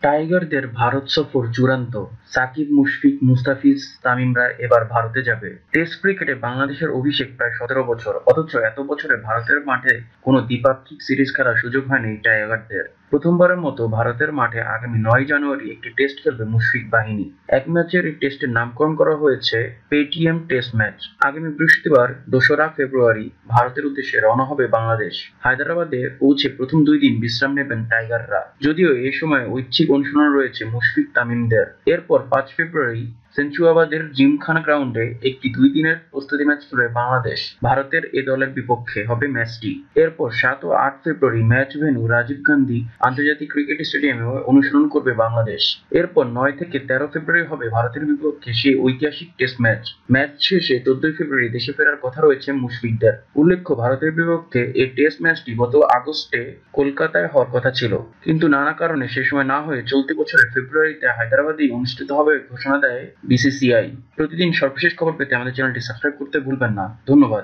টাইগারদের ভারত সফর চূড়ান্ত, সাকিব, মুশফিক, মুস্তাফিজ, তামিমরা এবার ভারতে যাবে। টেস্ট ক্রিকেটে বাংলাদেশের অভিষেক প্রায় ১৭ বছর, অথচ এত বছরে ভারতের মাঠে কোনো দ্বিপাক্ষিক সিরিজ খেলার সুযোগ হয়নি টাইগারদের। প্রথমবারের মতো ভারতের মাঠে আগামী ৯ জানুয়ারি একটি টেস্ট খেলবে মুশফিক বাহিনী। এক ম্যাচের এই টেস্টের নামকরণ করা হয়েছে পেটিএম টেস্ট ম্যাচ। আগামী বৃহস্পতিবার ২রা ফেব্রুয়ারি ভারতের উদ্দেশ্যে রওনা হবে বাংলাদেশ। হায়দ্রাবাদে পৌঁছে প্রথম ২ দিন বিশ্রাম নেবেন টাইগাররা, যদিও এই সময় ঐচ্ছিক অনুশীলন রয়েছে মুশফিক, তামিমদের। এরপর ৫ ফেব্রুয়ারি সেঞ্চুয়াবাদের জিমখানা গ্রাউন্ডে একটি ২ দিনের প্রস্তুতি ম্যাচ খেলবে বাংলাদেশ। ভারতের এ দলের বিপক্ষে হবে ম্যাচটি। এরপর ৭ ও ৮ ফেব্রুয়ারি ম্যাচ ভেন্যু রাজীব গান্ধী আন্তর্জাতিক ক্রিকেট স্টেডিয়ামে অনুশীলন করবে বাংলাদেশ। এরপর ৯ থেকে ১৩ ফেব্রুয়ারি হবে ভারতের বিপক্ষে সেই ঐতিহাসিক টেস্ট ম্যাচ। ম্যাচ শেষে ১৪ ফেব্রুয়ারি দেশে ফেরার কথা রয়েছে মুশফিকদের। উল্লেখ্য, ভারতের বিপক্ষে এই টেস্ট ম্যাচটি গত আগস্টে কলকাতায় হওয়ার কথা ছিল, কিন্তু নানা কারণে সে সময় না হয়ে চলতি বছরের ফেব্রুয়ারিতে হায়দ্রাবাদেই অনুষ্ঠিত হবে ঘোষণা দেয় বিসিসিআই। প্রতিদিন সর্বশেষ খবর পেতে আমাদের চ্যানেলটি সাবস্ক্রাইব করতে ভুলবেন না। ধন্যবাদ।